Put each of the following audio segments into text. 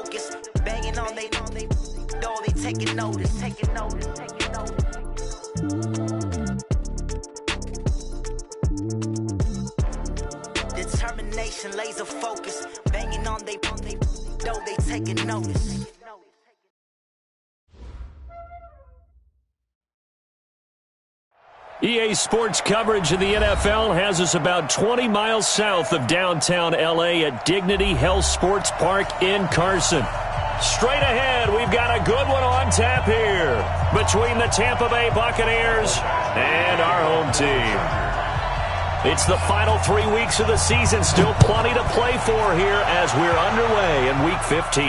focus. Banging on they taking notice. Determination, laser focus. Banging on they taking notice. EA Sports coverage of the NFL has us about 20 miles south of downtown L.A. at Dignity Health Sports Park in Carson. Straight ahead, we've got a good one on tap here between the Tampa Bay Buccaneers and our home team. It's the final 3 weeks of the season, still plenty to play for here as we're underway in Week 15.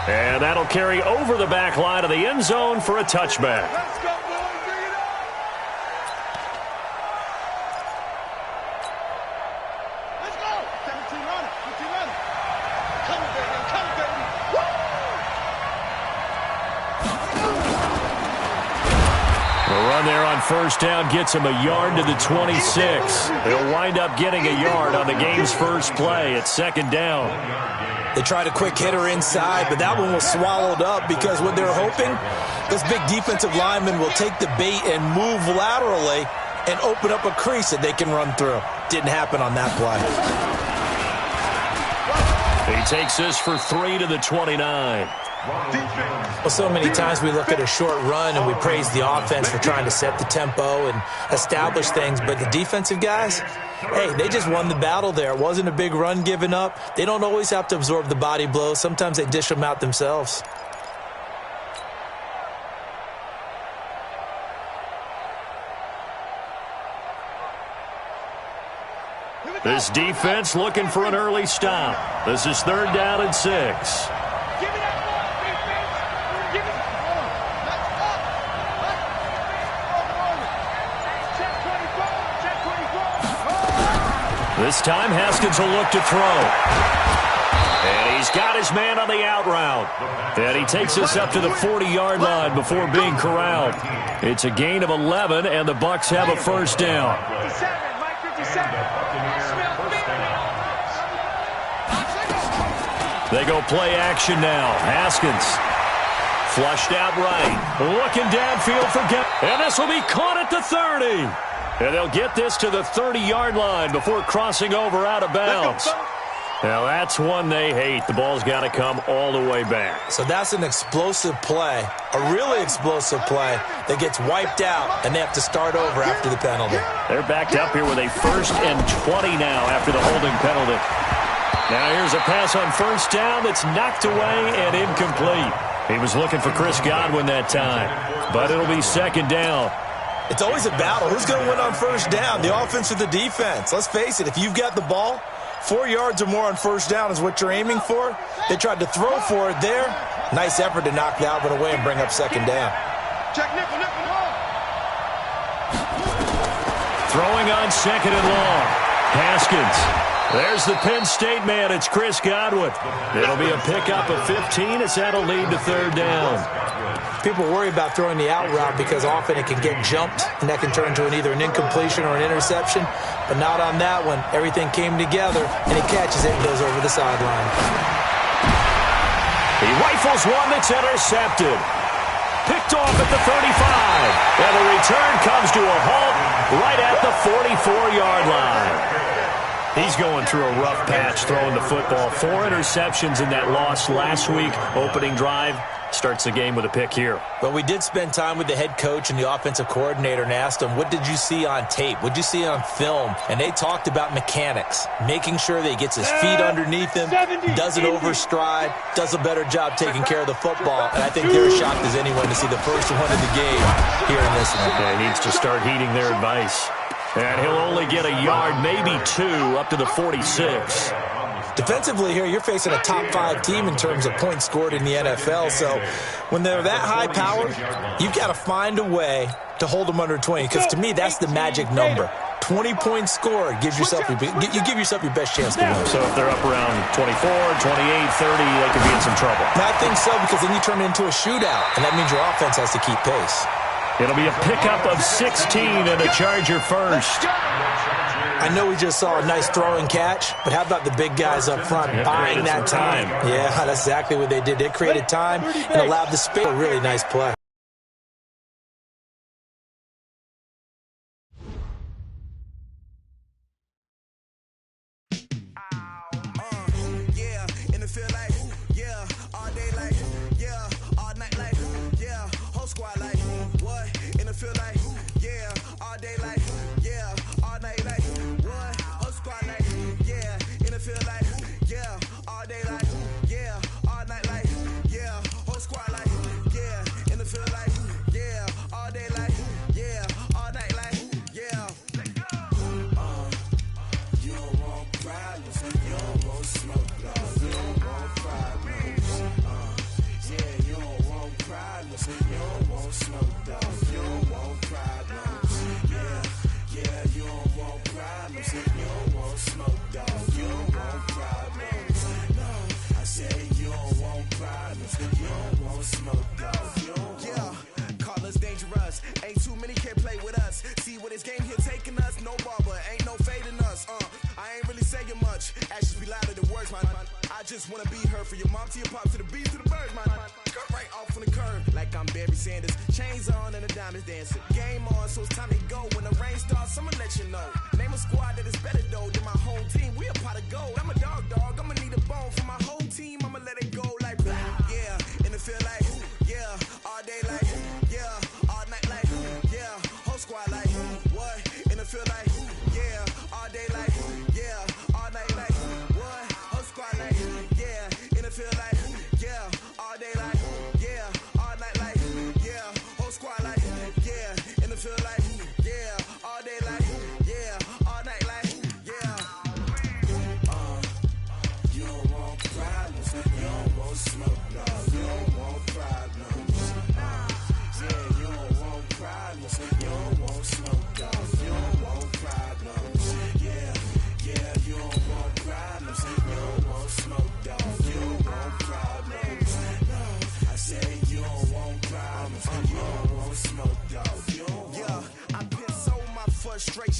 And that'll carry over the back line of the end zone for a touchback. Let's go. First down gets him a yard to the 26. They'll wind up getting a yard on the game's first play at second down. They tried a quick hitter inside, but that one was swallowed up because what they're hoping, this big defensive lineman will take the bait and move laterally and open up a crease that they can run through. Didn't happen on that play. He takes this for 3 to the 29. Well, so many times we look at a short run and we praise the offense for trying to set the tempo and establish things, but the defensive guys, hey, they just won the battle there. It wasn't a big run given up. They don't always have to absorb the body blows. Sometimes they dish them out themselves. This defense looking for an early stop. This is 3rd down and 6. This time, Haskins will look to throw. And he's got his man on the out route. And he takes us up to the 40-yard line before being corralled. It's a gain of 11, and the Bucs have a first down. They go play action now. Haskins flushed out right. Looking downfield for and this will be caught at the 30. And they'll get this to the 30-yard line before crossing over out of bounds. Now, that's one they hate. The ball's got to come all the way back. So that's an explosive play, a really explosive play that gets wiped out, and they have to start over after the penalty. They're backed up here with a 1st and 20 now after the holding penalty. Now here's a pass on first down that's knocked away and incomplete. He was looking for Chris Godwin that time, but it'll be 2nd down. It's always a battle. Who's going to win on first down, the offense or the defense? Let's face it, if you've got the ball, 4 yards or more on first down is what you're aiming for. They tried to throw for it there. Nice effort to knock that one away and bring up 2nd down. Check nickel. Throwing on 2nd and long. Haskins. There's the Penn State man. It's Chris Godwin. It'll be a pickup of 15 as that'll lead to 3rd down. People worry about throwing the out route because often it can get jumped, and that can turn into either an incompletion or an interception. But not on that one. Everything came together, and he catches it and goes over the sideline. He rifles one that's intercepted. Picked off at the 35. And the return comes to a halt right at the 44-yard line. He's going through a rough patch throwing the football. 4 interceptions in that loss last week. Opening drive. Starts the game with a pick here. But we did spend time with the head coach and the offensive coordinator and asked them, what did you see on tape? What did you see on film? And they talked about mechanics, making sure that he gets his feet underneath him, doesn't overstride, does a better job taking care of the football. And I think they're as shocked as anyone to see the first one of the game here in this one. Yeah, he needs to start heeding their advice. And he'll only get a yard, maybe 2, up to the 46. Defensively here, you're facing a top 5 team in terms of points scored in the NFL. So when they're that high powered, you've got to find a way to hold them under 20. Because to me, that's the magic number. 20 points scored gives yourself you give yourself your best chance to win. So if they're up around 24, 28, 30, they could be in some trouble. And I think so, because then you turn it into a shootout, and that means your offense has to keep pace. It'll be a pickup of 16 and a Charger first. I know we just saw a nice throw and catch, but how about the big guys up front buying that time? Yeah, that's exactly what they did. They created time and allowed the space. A really nice play.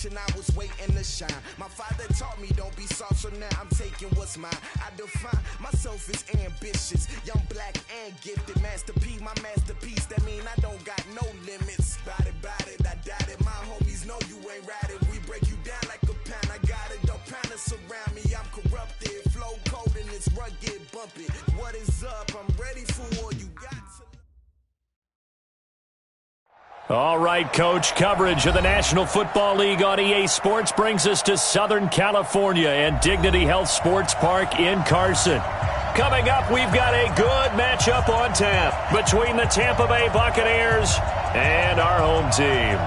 I was waiting to shine. My father taught me don't be soft, so now I'm taking what's mine. I define myself as ambitious, young, black, and gifted. Master P, my masterpiece. That mean I don't got no limits. Bout it, I doubt it. My homies know you ain't ratted. We break you down like a pound. I got it, don't pound to surround me. I'm corrupted, flow cold and it's rugged, bump it. What is up? I'm ready for all you got to. All right, Coach, coverage of the National Football League on EA Sports brings us to Southern California and Dignity Health Sports Park in Carson. Coming up, we've got a good matchup on tap between the Tampa Bay Buccaneers and our home team.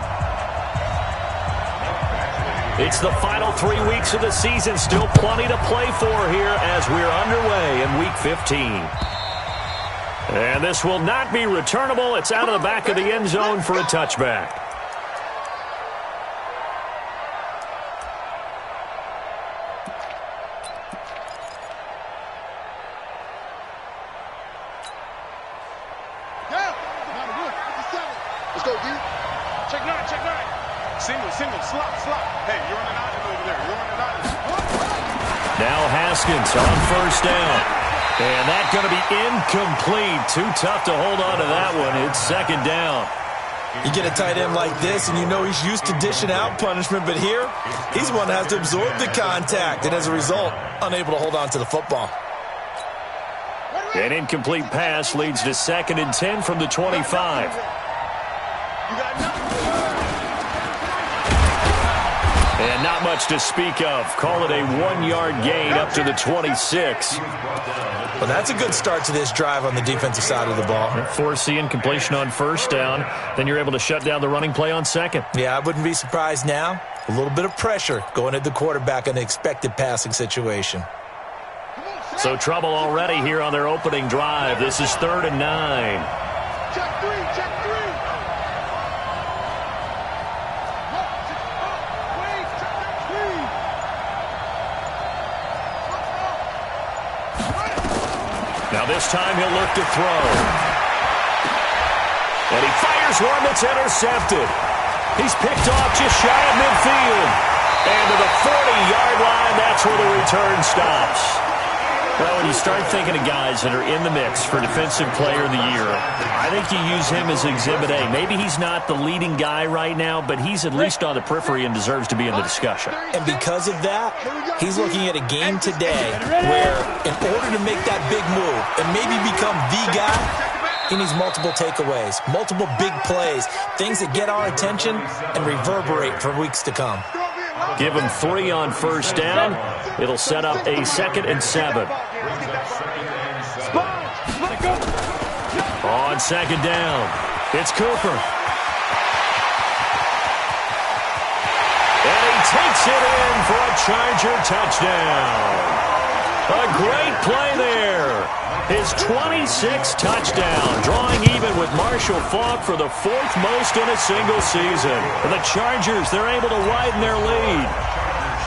It's the final 3 weeks of the season, still plenty to play for here as we're underway in Week 15. And this will not be returnable. It's out of the back of the end zone for a touchback. Let's go, D. Check nine. Single, slot. Hey, you're on an island over there. Now Haskins on first down. And that's going to be incomplete. Too tough to hold on to that one. It's second down. You get a tight end like this, and you know he's used to dishing out punishment, but here, he's one that has to absorb the contact, and as a result, unable to hold on to the football. An incomplete pass leads to 2nd and 10 from the 25. And not much to speak of. Call it a 1-yard gain up to the 26. Well, that's a good start to this drive on the defensive side of the ball. Force the incompletion on first down. Then you're able to shut down the running play on second. Yeah, I wouldn't be surprised now. A little bit of pressure going at the quarterback in an expected passing situation. So trouble already here on their opening drive. This is 3rd and 9. Check three. Now this time he'll look to throw. And he fires one that's intercepted. He's picked off just shy of midfield. And to the 40-yard line, that's where the return stops. Well, when you start thinking of guys that are in the mix for Defensive Player of the Year, I think you use him as Exhibit A. Maybe he's not the leading guy right now, but he's at least on the periphery and deserves to be in the discussion. And because of that, he's looking at a game today where in order to make that big move and maybe become the guy, he needs multiple takeaways, multiple big plays, things that get our attention and reverberate for weeks to come. Give him 3 on first down. It'll set up a 2nd and 7. On 2nd down, it's Cooper. And he takes it in for a Charger touchdown. A great play there. His 26th touchdown, drawing even with Marshall Faulk for the 4th most in a single season. And the Chargers, they're able to widen their lead.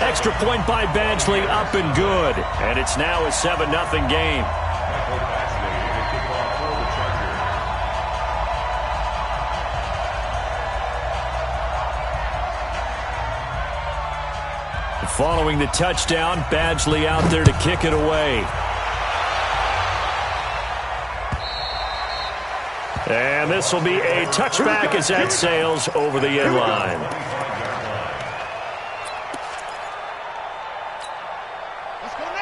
Extra point by Badgley, up and good. And it's now a 7-0 game. Following the touchdown, Badgley out there to kick it away. And this will be a touchback as that sails over the end line.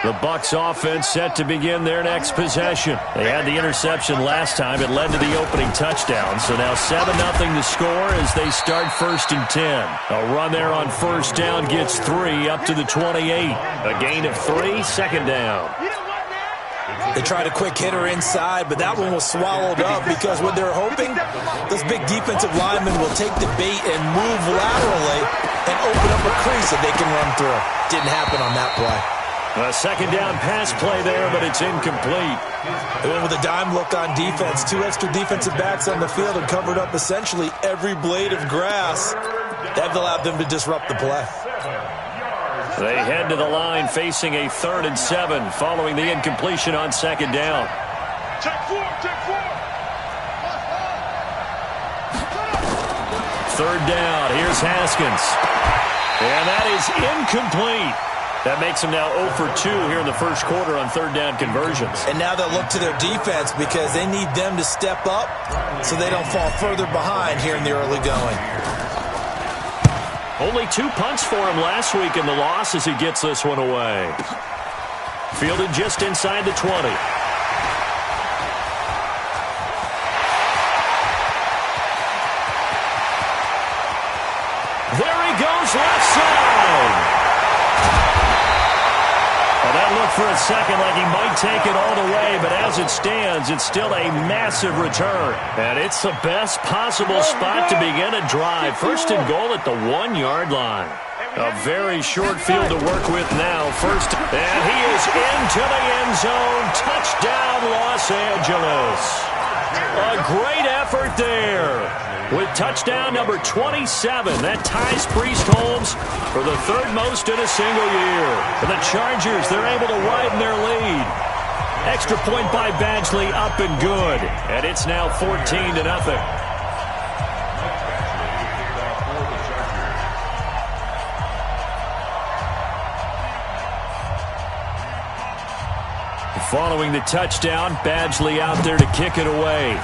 The Bucs offense set to begin their next possession. They had the interception last time. It led to the opening touchdown. So now 7-0 to score as they start 1st and 10. A run there on first down gets 3 up to the 28. A gain of 3, 2nd down. They tried a quick hitter inside, but that one was swallowed up because what they're hoping, those big defensive linemen will take the bait and move laterally and open up a crease that they can run through. Didn't happen on that play. A 2nd down pass play there, but it's incomplete. They went with a dime look on defense. 2 extra defensive backs on the field and covered up essentially every blade of grass. That allowed them to disrupt the play. They head to the line facing a 3rd and 7 following the incompletion on 2nd down. Check 4, check 4. 3rd down, here's Haskins. And that is incomplete. That makes them now 0 for 2 here in the first quarter on 3rd down conversions. And now they'll look to their defense because they need them to step up so they don't fall further behind here in the early going. Only 2 punts for him last week in the loss as he gets this one away. Fielded just inside the 20. There he goes, left side. Well, that looked for a second like he might take it all the way, but as it stands, it's still a massive return. And it's the best possible spot to begin a drive. 1st and goal at the 1-yard line. A very short field to work with now. And he is into the end zone. Touchdown, Los Angeles. A great effort there. With touchdown number 27, that ties Priest Holmes for the 3rd most in a single year. And the Chargers, they're able to widen their lead. Extra point by Badgley, up and good. And it's now 14-0. Following the touchdown, Badgley out there to kick it away.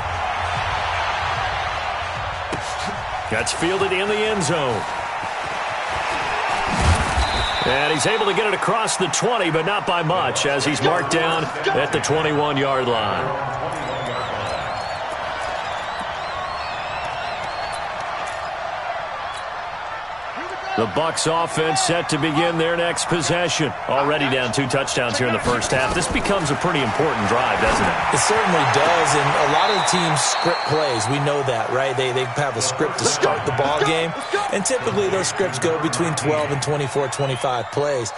That's fielded in the end zone. And he's able to get it across the 20, but not by much, as he's marked down at the 21-yard line. The Bucs offense set to begin their next possession. Already down 2 touchdowns here in the first half. This becomes a pretty important drive, doesn't it? It certainly does, and a lot of the teams script plays. We know that, right? They have a script to start the ball game, and typically those scripts go between 12 and 24, 25 plays.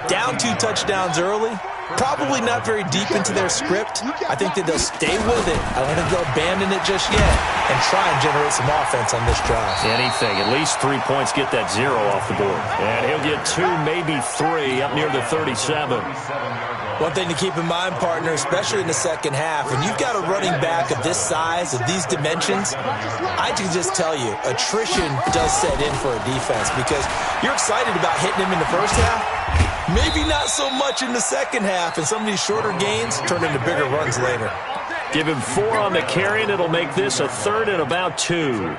Down 2 touchdowns early, Probably not very deep into their script. I think that they'll stay with it. I don't think they'll abandon it just yet and try and generate some offense on this drive. Anything. At least 3 points, get that 0 off the board. And he'll get 2, maybe 3 up near the 37. One thing to keep in mind, partner, especially in the second half, when you've got a running back of this size, of these dimensions, I can just tell you, attrition does set in for a defense because you're excited about hitting him in the first half. Maybe not so much in the second half, and some of these shorter gains turn into bigger runs later. Give him 4 on the carry, and it'll make this a 3rd and about 2.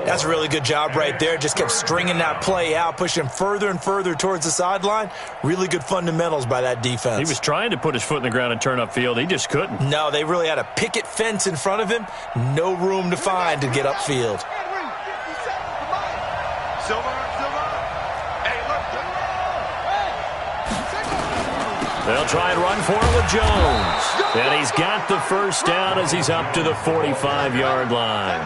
That's a really good job right there. Just kept stringing that play out, pushing further and further towards the sideline. Really good fundamentals by that defense. He was trying to put his foot in the ground and turn upfield. He just couldn't. No, they really had a picket fence in front of him. No room to find to get upfield. They'll try and run for it with Jones. And he's got the first down as he's up to the 45-yard line.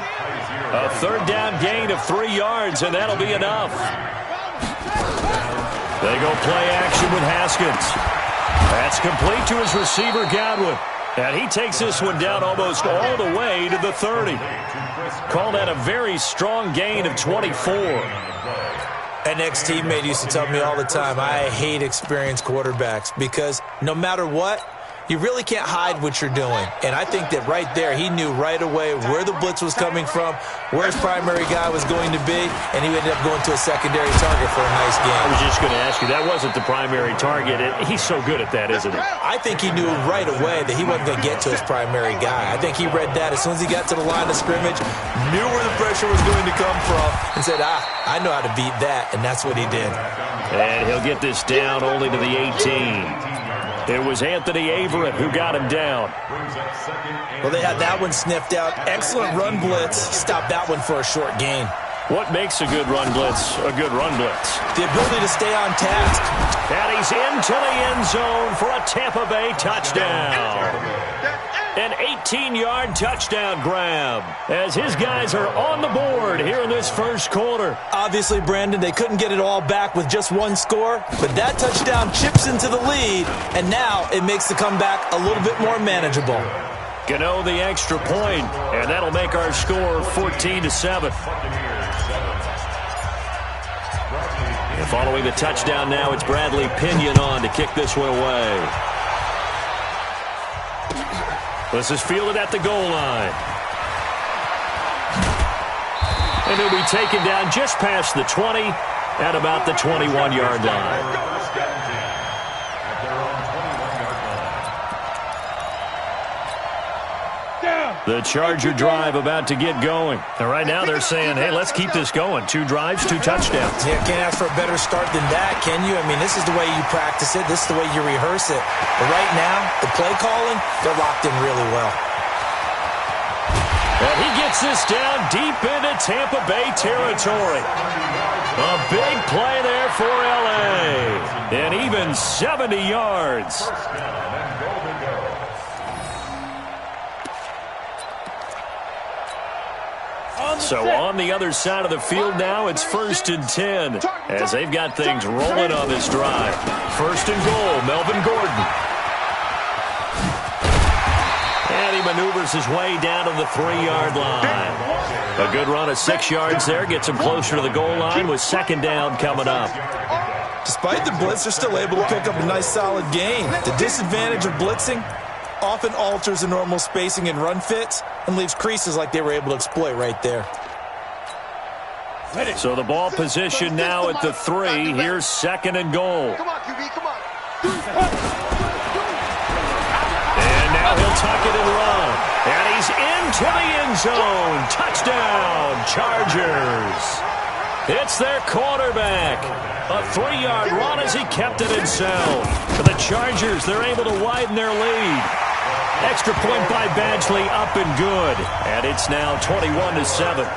A 3rd down gain of 3 yards, and that'll be enough. They go play action with Haskins. That's complete to his receiver, Godwin. And he takes this one down almost all the way to the 30. Call that a very strong gain of 24. An ex-teammate used to tell me all the time, I hate experienced quarterbacks because no matter what, you really can't hide what you're doing. And I think that right there, he knew right away where the blitz was coming from, where his primary guy was going to be, and he ended up going to a secondary target for a nice game. I was just going to ask you, that wasn't the primary target. He's so good at that, isn't he? I think he knew right away that he wasn't going to get to his primary guy. I think he read that as soon as he got to the line of scrimmage, knew where the pressure was going to come from, and said, I know how to beat that, and that's what he did. And he'll get this down only to the 18. It was Anthony Averett who got him down. Well, they had that one sniffed out. Excellent run blitz. Stopped that one for a short gain. What makes a good run blitz a good run blitz? The ability to stay on task. And he's into the end zone for a Tampa Bay touchdown. An 18-yard touchdown grab as his guys are on the board here in this first quarter. Obviously, Brandon, they couldn't get it all back with just one score, but that touchdown chips into the lead, and now it makes the comeback a little bit more manageable. Gano the extra point, and that'll make our score 14-7. And following the touchdown now, it's Bradley Pinion on to kick this one away. This is fielded at the goal line. And he'll be taken down just past the 20 at about the 21-yard line. The Charger drive about to get going. And right now they're saying, hey, let's keep this going. 2 drives, 2 touchdowns. Yeah, can't ask for a better start than that, can you? I mean, this is the way you practice it. This is the way you rehearse it. But right now, the play calling, they're locked in really well. And he gets this down deep into Tampa Bay territory. A big play there for L.A. And even 70 yards. So on the other side of the field now, it's 1st and 10 as they've got things rolling on this drive. 1st and goal, Melvin Gordon. And he maneuvers his way down to the 3-yard line. A good run of 6 yards there, gets him closer to the goal line with 2nd down coming up. Despite the blitz, they're still able to pick up a nice solid gain. The disadvantage of blitzing often alters the normal spacing and run fits and leaves creases like they were able to exploit right there. So the ball position now at the 3. Here's 2nd and goal. Come on, QB, come on. And now he'll tuck it and run. And he's into the end zone. Touchdown, Chargers. It's their quarterback. A 3-yard run as he kept it himself. For the Chargers, they're able to widen their lead. Extra point by Badgley, up and good. And it's now 21-7.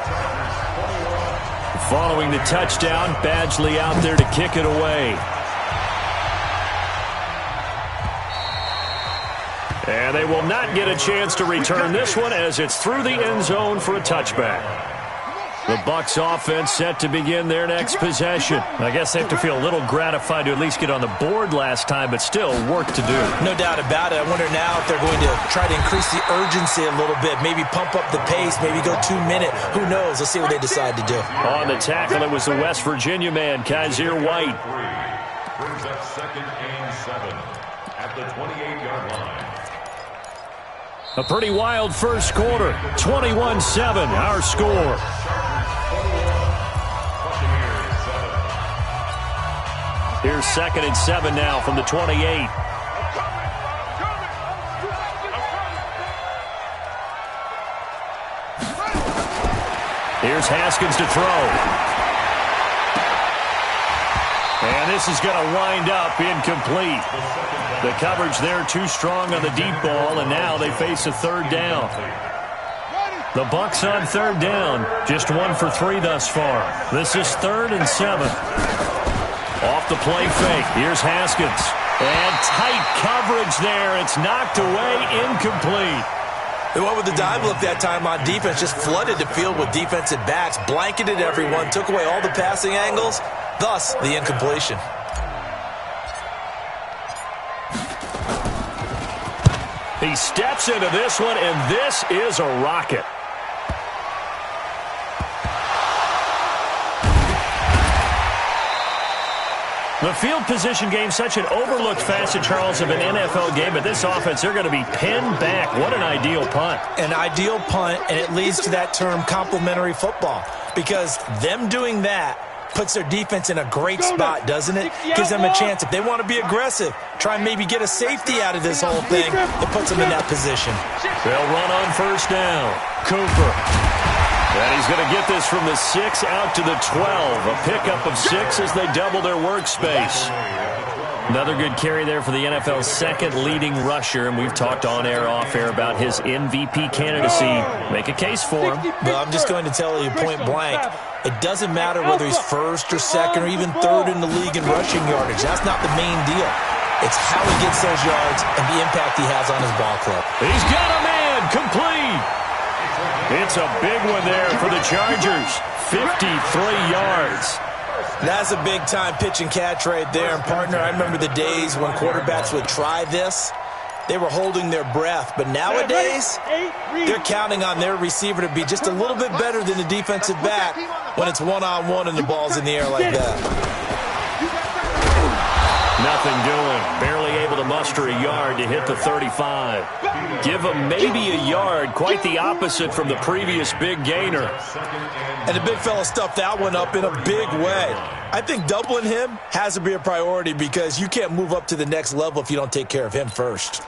Following the touchdown, Badgley out there to kick it away. And they will not get a chance to return this one as it's through the end zone for a touchback. The Bucs offense set to begin their next possession. I guess they have to feel a little gratified to at least get on the board last time, but still work to do. No doubt about it. I wonder now if they're going to try to increase the urgency a little bit, maybe pump up the pace, maybe go 2 minute. Who knows? Let's see what they decide to do. On the tackle, it was the West Virginia man, Kaiser White. Brings up 2nd and 7 at the 28-yard line. A pretty wild first quarter. 21-7, our score. Here's 2nd and 7 now from the 28. Here's Haskins to throw. And this is going to wind up incomplete. The coverage there too strong on the deep ball, and now they face a 3rd down. The Bucs on 3rd down, just 1 for 3 thus far. This is 3rd and 7. Off the play fake. Here's Haskins. And tight coverage there. It's knocked away, incomplete. They went with the dive look that time on defense, just flooded the field with defensive backs, blanketed everyone, took away all the passing angles, thus the incompletion. He steps into this one, and this is a rocket. The field position game, such an overlooked facet, Charles, of an NFL game. But this offense, they're going to be pinned back. What an ideal punt. An ideal punt, and it leads to that term complementary football. Because them doing that puts their defense in a great spot, doesn't it? Gives them a chance. If they want to be aggressive, try and maybe get a safety out of this whole thing, it puts them in that position. They'll run on 1st down. Cooper. And he's going to get this from the 6 out to the 12. A pickup of 6 as they double their workspace. Another good carry there for the NFL's 2nd leading rusher, and we've talked on air, off air about his MVP candidacy. Make a case for him. Well, I'm just going to tell you point blank, it doesn't matter whether he's 1st or 2nd or even 3rd in the league in rushing yardage. That's not the main deal. It's how he gets those yards and the impact he has on his ball club. He's got a man, complete. It's a big one there for the Chargers. 53 yards. That's a big-time pitch and catch right there. And, partner, I remember the days when quarterbacks would try this. They were holding their breath. But nowadays, they're counting on their receiver to be just a little bit better than the defensive back when it's one-on-one and the ball's in the air like that. Nothing doing. Barely able to muster a yard to hit the 35. Give him maybe a yard. Quite the opposite from the previous big gainer. And the big fella stuffed that one up in a big way. I think doubling him has to be a priority because you can't move up to the next level if you don't take care of him first.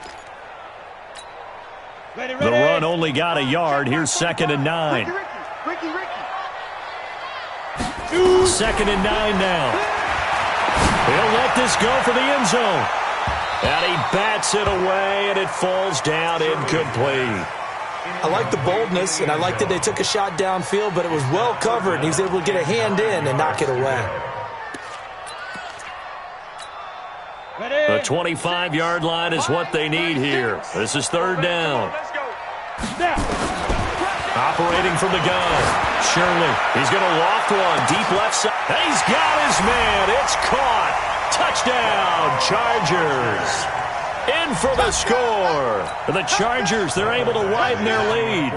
The run only got a yard. Here's 2nd and 9. 2nd and 9 now. He'll let this go for the end zone. And he bats it away, and it falls down incomplete. I like the boldness, and I like that they took a shot downfield, but it was well covered, and he was able to get a hand in and knock it away. The 25-yard line is what they need here. This is 3rd down. Operating from the gun. Shirley. He's going to loft one. Deep left side. He's got his man. It's caught. Touchdown, Chargers. In for the score. The Chargers, they're able to widen their lead.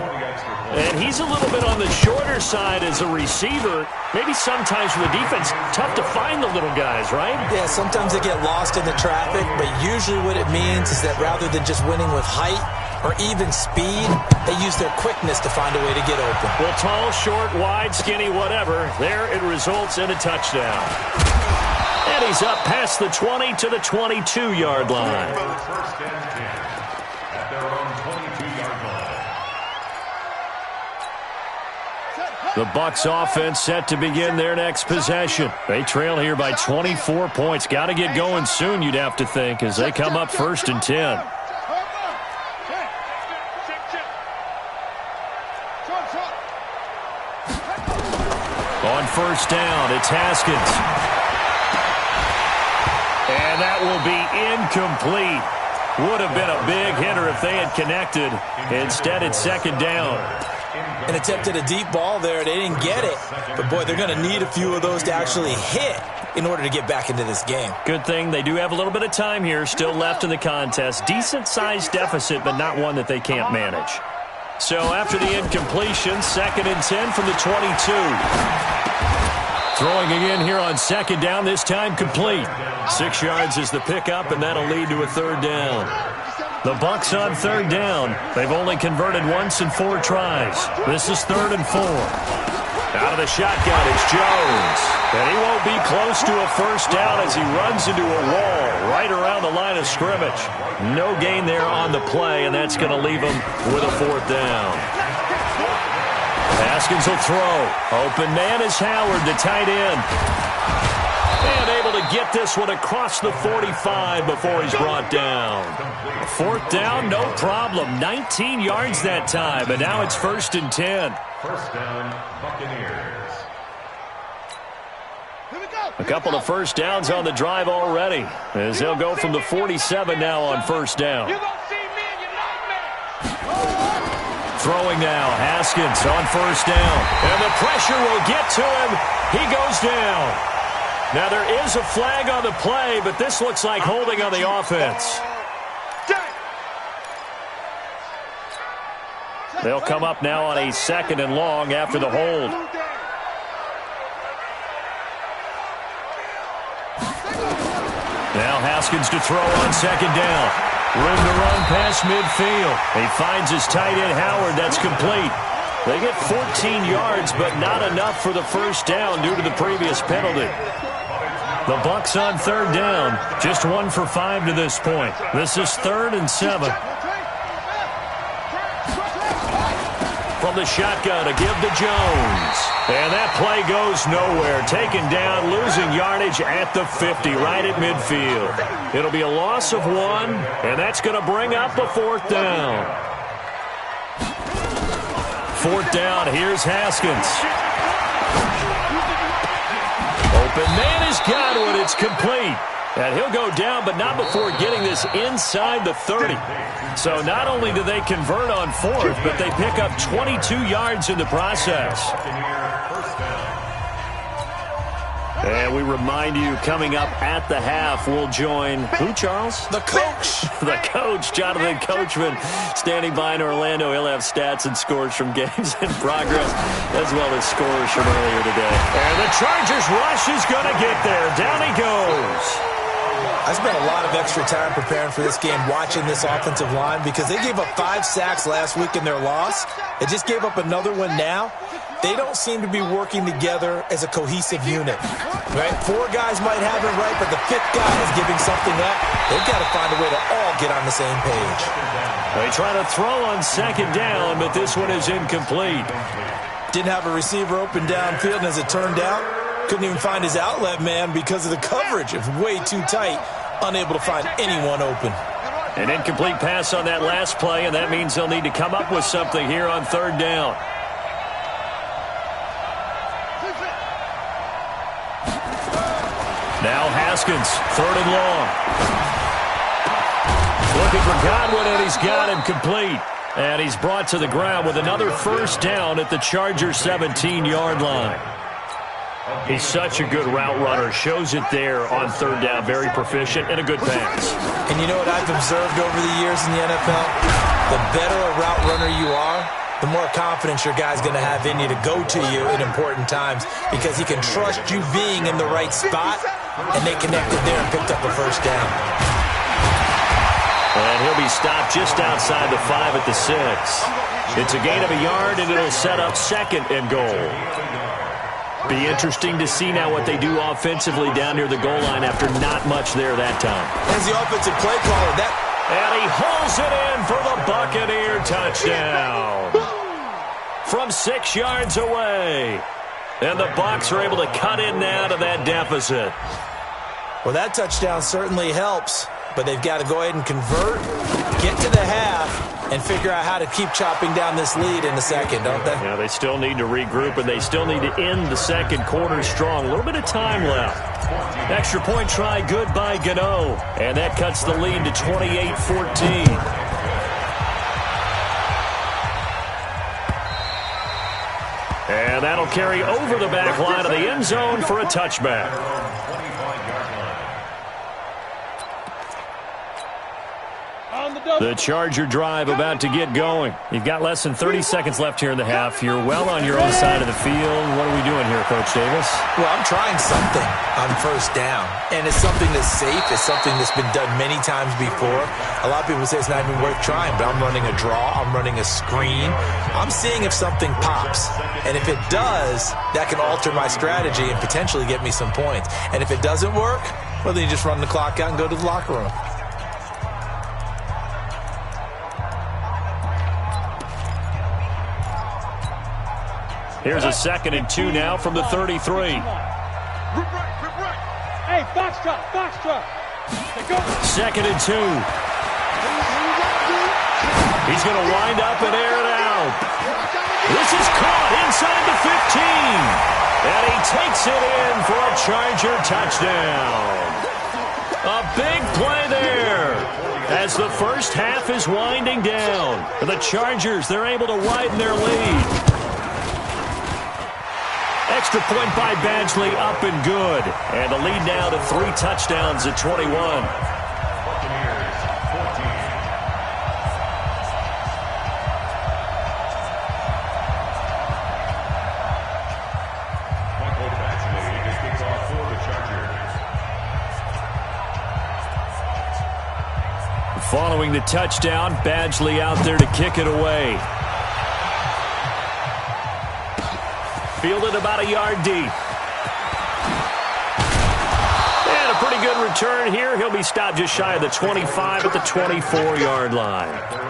And he's a little bit on the shorter side as a receiver. Maybe sometimes for the defense, tough to find the little guys, right? Yeah, sometimes they get lost in the traffic, but usually what it means is that rather than just winning with height or even speed, they use their quickness to find a way to get open. Well, tall, short, wide, skinny, whatever, there it results in a touchdown. And he's up past the 20 to the 22-yard line. At their own 22-yard line. The Bucs offense set to begin their next possession. They trail here by 24 points. Got to get going soon, you'd have to think, as they come up 1st and 10. On 1st down, it's Haskins. And that will be incomplete. Would have been a big hitter if they had connected. Instead, it's second down. An attempt at a deep ball there. They didn't get it. But, boy, they're going to need a few of those to actually hit in order to get back into this game. Good thing they do have a little bit of time here still left in the contest. Decent-sized deficit, but not one that they can't manage. So after the incompletion, 2nd and 10 from the 22. Throwing again here on second down, this time complete. 6 yards is the pickup, and that'll lead to a third down. The Bucs on third down. They've only converted once in 4 tries. This is 3rd and 4. Out of the shotgun, it's Jones. And he won't be close to a first down as he runs into a wall right around the line of scrimmage. No gain there on the play, and that's going to leave him with a 4th down. Haskins will throw. Open man is Howard, the tight end. And able to get this one across the 45 before he's brought down. 4th down, no problem. 19 yards that time, and now it's 1st and 10. First down, Buccaneers. A couple of first downs on the drive already, as they'll go from the 47 now on first down. Throwing now, Haskins on first down. And the pressure will get to him. He goes down. Now there is a flag on the play, but this looks like holding on the offense. They'll come up now on a 2nd and long after the hold. Now Haskins to throw on second down. Room to run past midfield. He finds his tight end Howard. That's complete. They get 14 yards, but not enough for the first down due to the previous penalty. The Bucs on third down. Just 1 for 5 to this point. This is 3rd and 7. From the shotgun to give to Jones. And that play goes nowhere. Taken down, losing yardage at the 50, right at midfield. It'll be a loss of 1, and that's going to bring up a 4th down. 4th down, here's Haskins. Open man is Godwin, it's complete. And he'll go down, but not before getting this inside the 30. So not only do they convert on 4th, but they pick up 22 yards in the process. And we remind you, coming up at the half, we'll join who, Charles? The coach. The coach, Jonathan Coachman, standing by in Orlando. He'll have stats and scores from games in progress, as well as scores from earlier today. And the Chargers rush is going to get there. Down he goes. I spent a lot of extra time preparing for this game, watching this offensive line, because they gave up 5 sacks last week in their loss. They just gave up another one now. They don't seem to be working together as a cohesive unit. Right? 4 guys might have it right, but the 5th guy is giving something up. They've got to find a way to all get on the same page. They try to throw on second down, but this one is incomplete. Didn't have a receiver open downfield, and as it turned out, couldn't even find his outlet man because of the coverage. It was way too tight, unable to find anyone open. An incomplete pass on that last play, and that means they'll need to come up with something here on third down. Now Haskins, 3rd and long. Looking for Godwin, and he's got him complete. And he's brought to the ground with another first down at the Chargers' 17-yard line. He's such a good route runner. Shows it there on third down. Very proficient and a good pass. And you know what I've observed over the years in the NFL? The better a route runner you are, the more confidence your guy's going to have in you to go to you in important times, because he can trust you being in the right spot, and they connected there and picked up a first down. And he'll be stopped just outside the 5 at the 6. It's a gain of a yard, and it'll set up 2nd and goal. Be interesting to see now what they do offensively down near the goal line after not much there that time. As the offensive play caller, and he hauls it in for the Buccaneer touchdown. From 6 yards away. And the Bucs are able to cut in now to that deficit. Well, that touchdown certainly helps, but they've got to go ahead and convert, get to the half, and figure out how to keep chopping down this lead in the second, don't they? Yeah, they still need to regroup, and they still need to end the second quarter strong. A little bit of time left. Extra point try good by Gano, and that cuts the lead to 28-14. carry over the back line of the end zone for a touchback. The Charger drive about to get going. You've got less than 30 seconds left here in the half. You're well on your own side of the field. What are we doing here, Coach Davis? Well, I'm trying something on first down, and it's something that's safe. It's something that's been done many times before. A lot of people say it's not even worth trying, but I'm running a draw. I'm running a screen. I'm seeing if something pops, and if it does, that can alter my strategy and potentially get me some points. And if it doesn't work, well, then you just run the clock out and go to the locker room. Here's a 2nd and 2 now from the 33. Hey, box truck. 2nd and 2. He's going to wind up and air it out. This is caught inside the 15. And he takes it in for a Charger touchdown. A big play there. As the first half is winding down. The Chargers, they're able to widen their lead. Extra point by Badgley, up and good. And the lead now to 3 touchdowns at 21. Following the touchdown, Badgley out there to kick it away. Fielded about a yard deep. And a pretty good return here. He'll be stopped just shy of the 25 at the 24-yard line.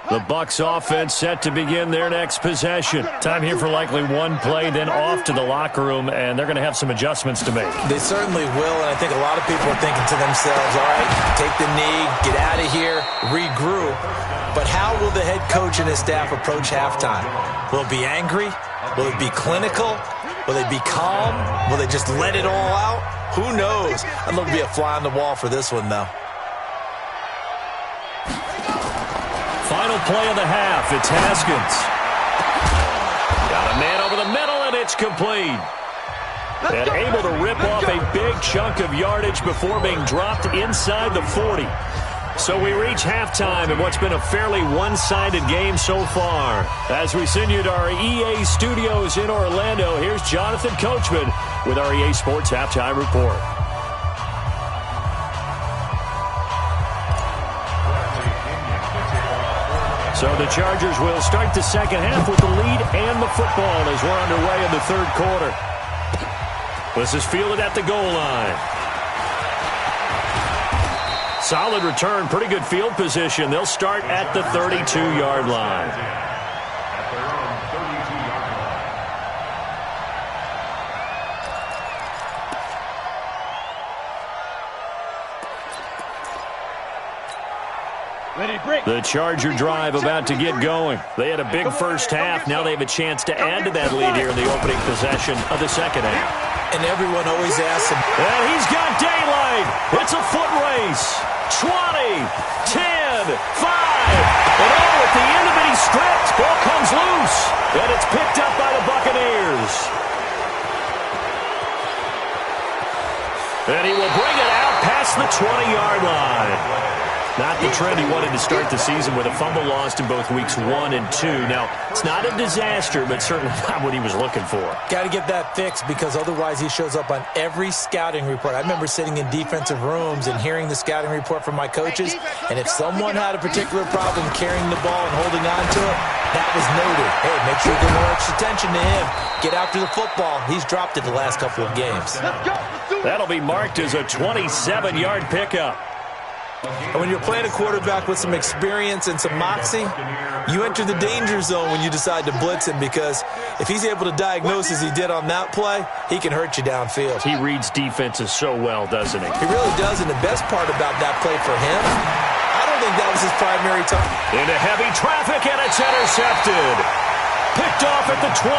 The Bucs offense set to begin their next possession. Time here for likely one play, then off to the locker room, and they're going to have some adjustments to make. They certainly will, and I think a lot of people are thinking to themselves, all right, take the knee, get out of here, regroup. But how will the head coach and his staff approach halftime? Will it be angry? Will it be clinical? Will they be calm? Will they just let it all out? Who knows? I'd love to be a fly on the wall for this one, though. Final play of the half. It's Haskins. Got a man over the middle, and it's complete. And able to rip off a big chunk of yardage before being dropped inside the 40. So we reach halftime in what's been a fairly one-sided game so far. As we send you to our EA studios in Orlando, here's Jonathan Coachman with our EA Sports Halftime Report. So the Chargers will start the second half with the lead and the football as we're underway in the third quarter. This is fielded at the goal line. Solid return, pretty good field position. They'll start at the 32-yard line. The Charger drive about to get going. They had a big first half. Now they have a chance to add to that lead here in the opening possession of the second half. And everyone always asks him. And he's got daylight. It's a foot race. 20, 10, 5. And oh, at the end of it, he's stripped. Ball comes loose. And it's picked up by the Buccaneers. And he will bring it out past the 20-yard line. Not the trend he wanted to start the season with a fumble lost in both weeks 1 and 2. Now, it's not a disaster, but certainly not what he was looking for. Got to get that fixed because otherwise he shows up on every scouting report. I remember sitting in defensive rooms and hearing the scouting report from my coaches, and if someone had a particular problem carrying the ball and holding on to it, that was noted. Hey, make sure you give more extra attention to him. Get after the football. He's dropped it the last couple of games. That'll be marked as a 27-yard pickup. And when you're playing a quarterback with some experience and some moxie, you enter the danger zone when you decide to blitz him because if he's able to diagnose as he did on that play, he can hurt you downfield. He reads defenses so well, doesn't he? He really does, and the best part about that play for him, I don't don't think that was his primary target. Into heavy traffic, and it's intercepted. Picked off at the 20,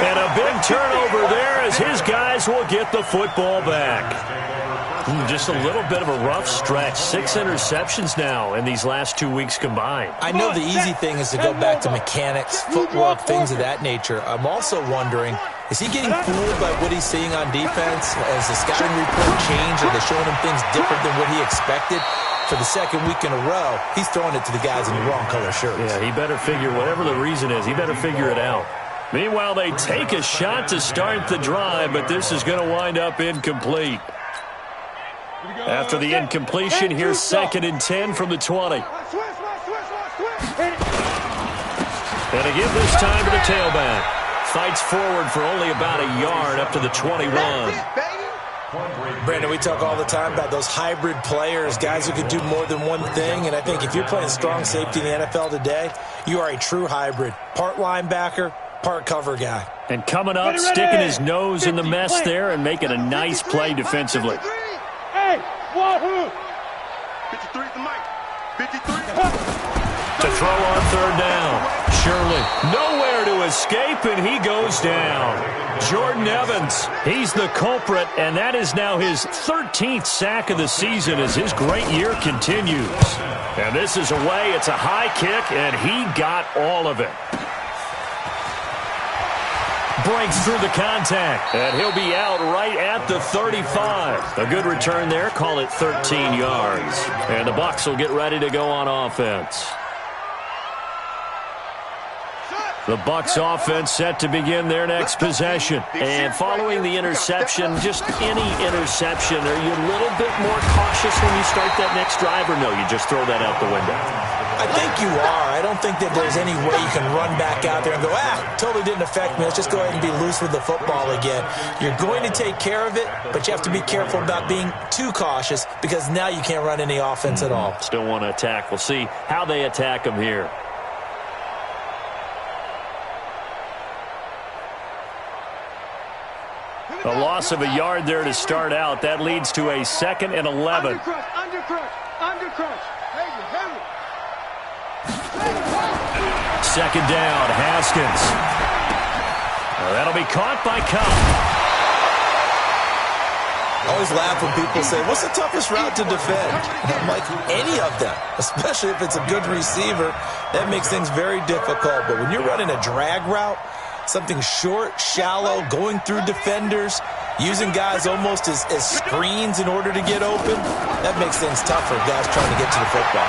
and a big turnover there as his guys will get the football back. Just a little bit of a rough stretch. 6 interceptions now in these last 2 weeks combined. I know the easy thing is to go back to mechanics, footwork, things of that nature. I'm also wondering, is he getting fooled by what he's seeing on defense? Has the scouting report changed? Are they showing him things different than what he expected? For the second week in a row, he's throwing it to the guys in the wrong color shirts. Yeah, he better figure, whatever the reason is, he better figure it out. Meanwhile, they take a shot to start the drive, but this is going to wind up incomplete. After the incompletion, here's 2nd and 10 from the 20. And again this time to the tailback. Fights forward for only about a yard up to the 21. Brandon, we talk all the time about those hybrid players, guys who could do more than one thing, and I think if you're playing strong safety in the NFL today, you are a true hybrid. Part linebacker, part cover guy. And coming up, sticking his nose in the mess there and making a nice play defensively. 53 to Mike. 53. To throw on 3rd down. Shirley nowhere to escape, and he goes down. Jordan Evans, he's the culprit, and that is now his 13th sack of the season as his great year continues. And this is away. It's a high kick, and he got all of it. Breaks through the contact, and he'll be out right at the 35. A good return there. Call it 13 yards. And the Bucs will get ready to go on offense. The Bucs offense set to begin their next possession. And following the interception, just any interception, are you a little bit more cautious when you start that next drive, or no, you just throw that out the window? I think you are. I don't think that there's any way you can run back out there and go, totally didn't affect me. Let's just go ahead and be loose with the football again. You're going to take care of it, but you have to be careful about being too cautious because now you can't run any offense at all. Still want to attack. We'll see how they attack them here. A loss of a yard there to start out. That leads to a 2nd and 11. Undercrush. Heavy. 2nd down, Haskins. That'll be caught by Cup. I always laugh when people say, what's the toughest route to defend? And I'm like, any of them, especially if it's a good receiver. That makes things very difficult. But when you're running a drag route, something short, shallow, going through defenders, using guys almost as screens in order to get open, that makes things tough for guys trying to get to the football.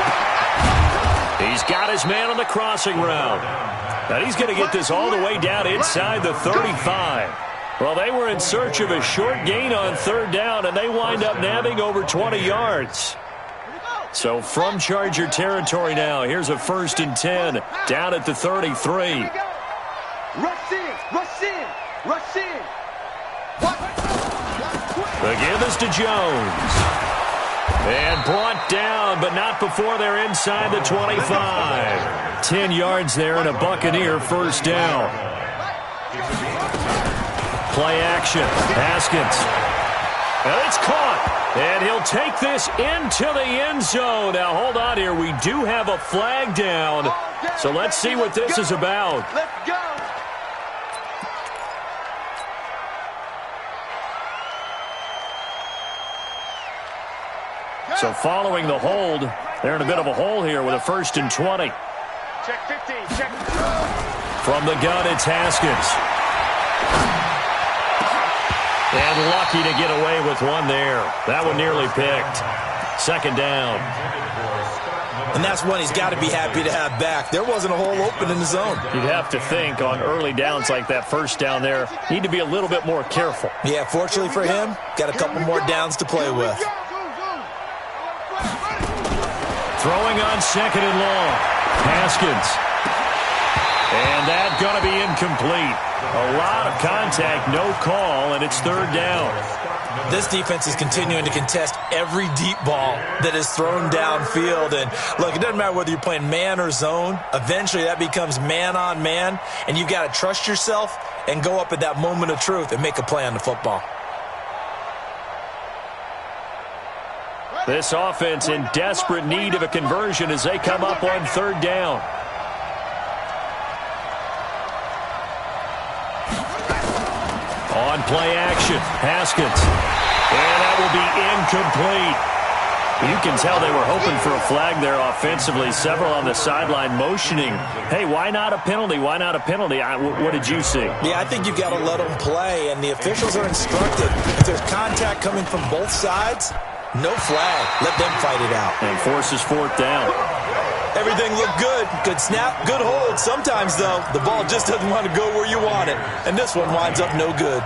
He's got his man on the crossing route. Now he's going to get this all the way down inside the 35. Well, they were in search of a short gain on 3rd down, and they wind up nabbing over 20 yards. So from Charger territory now, here's a 1st and 10 down at the 33. Rush in. The give is to Jones. And brought down, but not before they're inside the 25. 10 yards there and a Buccaneer 1st down. Play action. Haskins. And it's caught. And he'll take this into the end zone. Now, hold on here. We do have a flag down. So let's see what this is about. Let's go. So following the hold, they're in a bit of a hole here with a 1st and 20. Check 15. Check. From the gun, it's Haskins. And lucky to get away with one there. That one nearly picked. 2nd down. And that's one he's got to be happy to have back. There wasn't a hole open in the zone. You'd have to think on early downs like that 1st down there, need to be a little bit more careful. Yeah, fortunately for him, got a couple more downs to play with. Throwing on 2nd and long. Haskins. And that's going to be incomplete. A lot of contact, no call, and it's 3rd down. This defense is continuing to contest every deep ball that is thrown downfield. And look, it doesn't matter whether you're playing man or zone. Eventually that becomes man on man, and you've got to trust yourself and go up at that moment of truth and make a play on the football. This offense in desperate need of a conversion as they come up on third down. On play action, Haskins. And that will be incomplete. You can tell they were hoping for a flag there offensively. Several on the sideline motioning, hey, why not a penalty? Why not a penalty? What did you see? Yeah, I think you've got to let them play, and the officials are instructed. If there's contact coming from both sides, no flag. Let them fight it out. And forces fourth down. Everything looked good. Good snap, good hold. Sometimes, though, the ball just doesn't want to go where you want it. And this one winds up no good.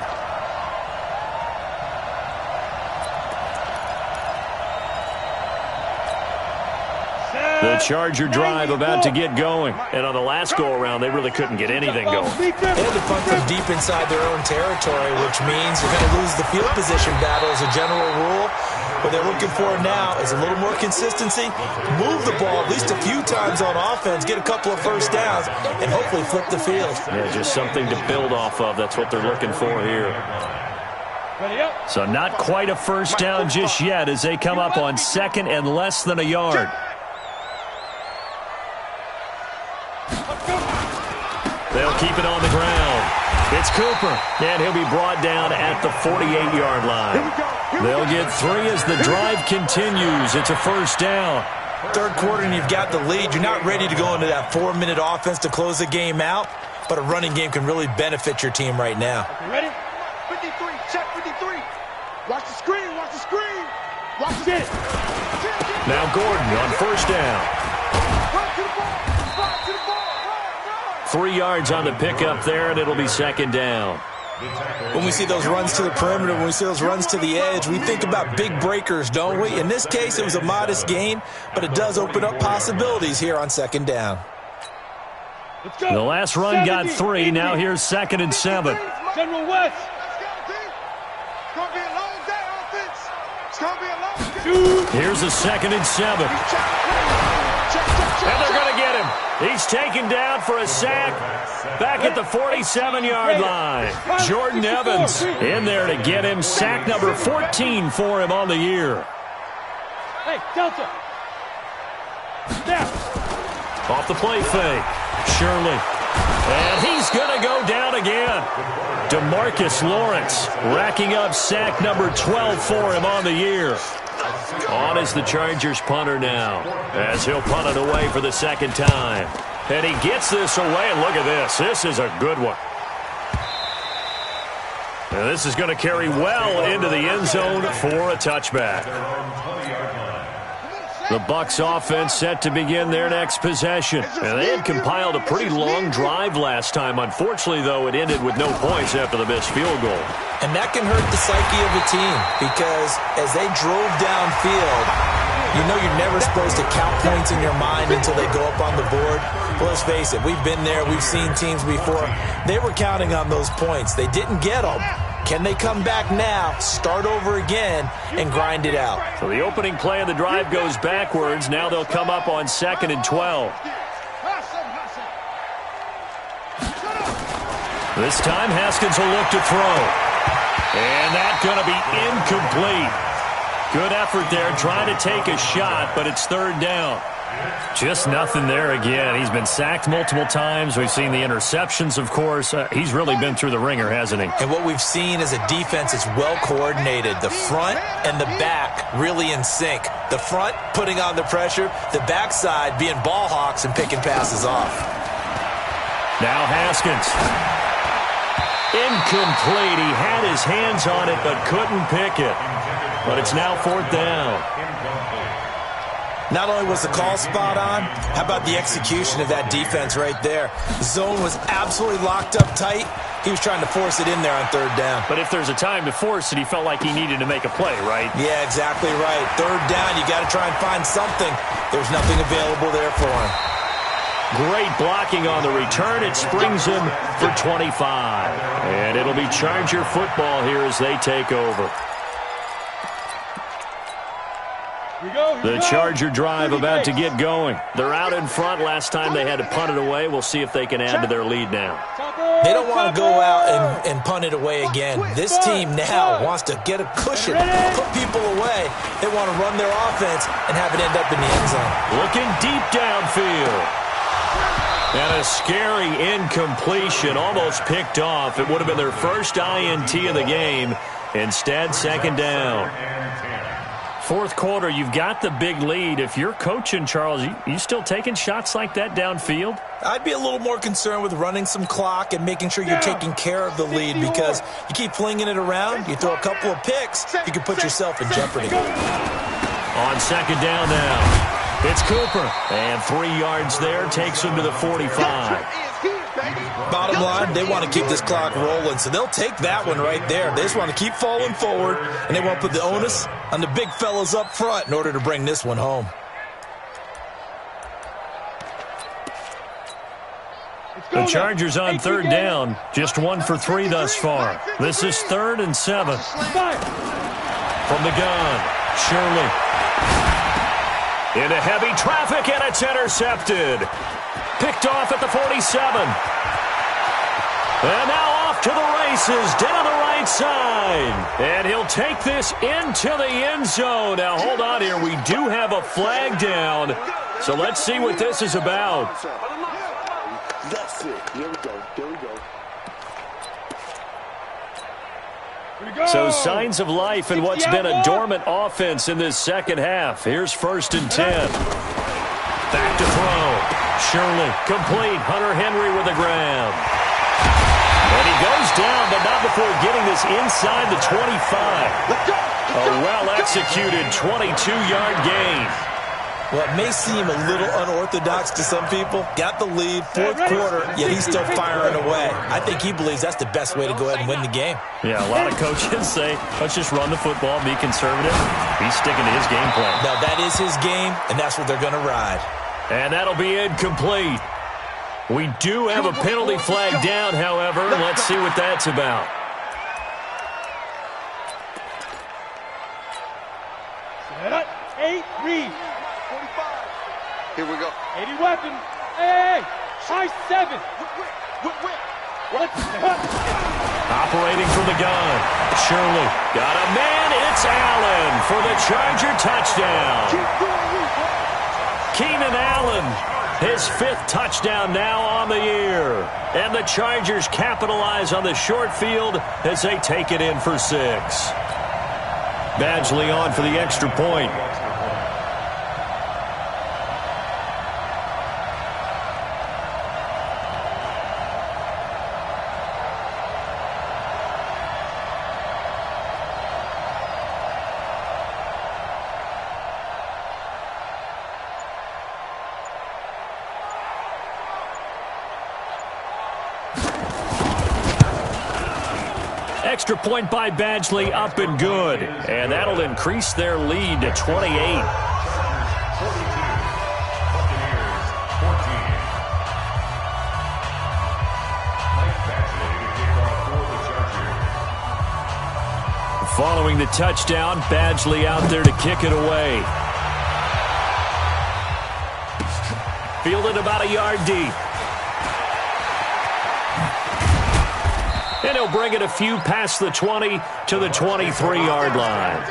The Charger drive about to get going. And on the last go-around, they really couldn't get anything going. They had to punt from deep inside their own territory, which means you're going to lose the field position battle as a general rule. What they're looking for now is a little more consistency, move the ball at least a few times on offense, get a couple of first downs, and hopefully flip the field. Yeah, just something to build off of. That's what they're looking for here. So not quite a first down just yet as they come up on second and less than a yard. They'll keep it on the ground. It's Cooper, and he'll be brought down at the 48-yard line. They'll get 3 as the drive continues. It's a first down. Third quarter, and you've got the lead. You're not ready to go into that 4-minute offense to close the game out, but a running game can really benefit your team right now. Ready? 53, check 53. Watch the screen, watch the screen. Watch it. Now Gordon on first down. Run to the ball, run to the ball. 3 yards on the pickup there, and it'll be second down. When we see those runs to the perimeter, when we see those runs to the edge, we think about big breakers, don't we? In this case, it was a modest gain, but it does open up possibilities here on second down. The last run got 3. Now here's second and 7. General West. It's going to be a long day, offense. It's going to be a long day. Here's a second and 7. And they're going to get him. He's taken down for a sack back at the 47-yard line. Jordan Evans in there to get him. Sack number 14 for him on the year. Hey, Delta. Snap. Off the play fake. Shirley. And he's going to go down again. DeMarcus Lawrence racking up sack number 12 for him on the year. On is the Chargers punter now, as he'll punt it away for the second time. And he gets this away, and look at this. This is a good one. And this is going to carry well into the end zone for a touchback. The Bucs offense set to begin their next possession. And they had compiled a pretty long drive last time. Unfortunately, though, it ended with no points after the missed field goal. And that can hurt the psyche of a team because as they drove downfield, you know you're never supposed to count points in your mind until they go up on the board. Well, let's face it, we've been there. We've seen teams before. They were counting on those points. They didn't get them. Can they come back now, start over again, and grind it out? So the opening play of the drive goes backwards. Now they'll come up on second and 12. This time, Haskins will look to throw. And that's going to be incomplete. Good effort there, trying to take a shot, but it's third down. Just nothing there again. He's been sacked multiple times. We've seen the interceptions, of course. He's really been through the ringer, hasn't he? And what we've seen is a defense that's well coordinated. The front and the back really in sync. The front putting on the pressure, the backside being ball hawks and picking passes off. Now Haskins. Incomplete. He had his hands on it but couldn't pick it. But it's now fourth down. Not only was the call spot on, how about the execution of that defense right there? The zone was absolutely locked up tight. He was trying to force it in there on third down. But if there's a time to force it, he felt like he needed to make a play, right? Yeah, exactly right. Third down, you got to try and find something. There's nothing available there for him. Great blocking on the return. It springs him for 25. And it'll be Charger football here as they take over. The Charger drive about to get going. They're out in front. Last time they had to punt it away. We'll see if they can add to their lead now. They don't want to go out and punt it away again. This team now wants to get a cushion, put people away. They want to run their offense and have it end up in the end zone. Looking deep downfield. And a scary incompletion, almost picked off. It would have been their first INT of the game. Instead, second down. Fourth quarter, you've got the big lead. If you're coaching, Charles, you still taking shots like that downfield? I'd be a little more concerned with running some clock and making sure you're taking care of the lead, because you keep flinging it around, you throw a couple of picks, you can put yourself in jeopardy. On second down now, it's Cooper. And 3 yards there, takes him to the 45. Bottom line, they want to keep this clock rolling, so they'll take that one right there. They just want to keep falling forward, and they want to put the onus on the big fellas up front in order to bring this one home. The Chargers on third down, just 1 for 3 thus far. This is 3rd and 7. From the gun, Shirley. Into heavy traffic, and it's intercepted. Picked off at the 47. And now off to the races, down the right side. And he'll take this into the end zone. Now, hold on here. We do have a flag down. So let's see what this is about. That's it. Here we go. Here we go. So signs of life in what's been a dormant offense in this second half. Here's 1st and 10. Back to throw. Shirley, complete. Hunter Henry with the grab. And he goes down, but not before getting this inside the 25. A well-executed 22-yard gain. Well, it may seem a little unorthodox to some people. Got the lead, 4th quarter, yet he's still firing away. I think he believes that's the best way to go ahead and win the game. Yeah, a lot of coaches say, let's just run the football, be conservative. He's sticking to his game plan. Now, that is his game, and that's what they're going to ride. And that'll be incomplete. We do have a penalty flag down, however. Let's see what that's about. Set up. 8, read. 45. Here we go. 80 weapon. Hey, high 7. Operating from the gun. Shirley got a man. It's Allen for the Charger touchdown. Keenan Allen, his 5th touchdown now on the year. And the Chargers capitalize on the short field as they take it in for 6. Badgley on for the extra point. Extra point by Badgley, up and good. And that'll increase their lead to 28. Following the touchdown, Badgley out there to kick it away. Fielded about a yard deep. And he'll bring it a few past the 20 to the 23-yard line.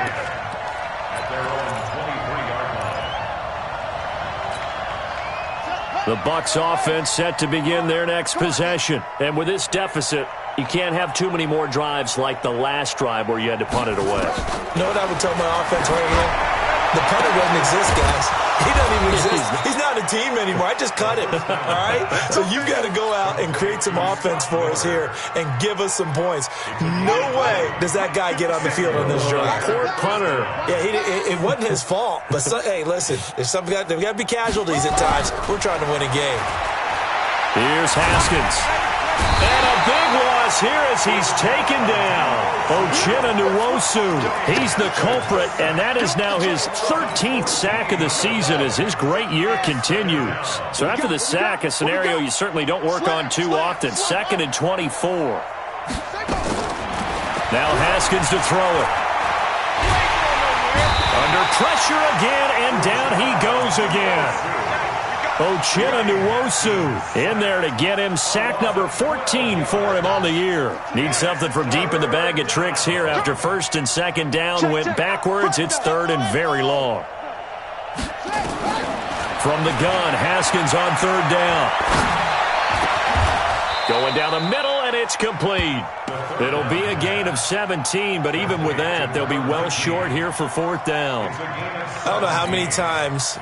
The Bucs offense set to begin their next possession. And with this deficit, you can't have too many more drives like the last drive where you had to punt it away. You know what I would tell my offense right here? The punter doesn't exist, guys. He doesn't even exist. He's not a team anymore. I just cut him, all right? So you've got to go out and create some offense for us here and give us some points. No way does that guy get on the field on this drive. Poor punter. Yeah, it wasn't his fault. But, hey, listen, there's got to be casualties at times. We're trying to win a game. Here's Haskins. And a big loss here as he's taken down. Uchenna Nwosu. He's the culprit, and that is now his 13th sack of the season as his great year continues. So after the sack, a scenario you certainly don't work on too often. 2nd and 24. Now Haskins to throw it. A Under pressure again, and down he goes again. Nwosu in there to get him sack number 14 for him on the year. Needs something from deep in the bag of tricks here after first and second down went backwards. It's third and very long. From the gun, Haskins on third down. Going down the middle, and it's complete. It'll be a gain of 17, but even with that, they'll be well short here for fourth down. I don't know how many times,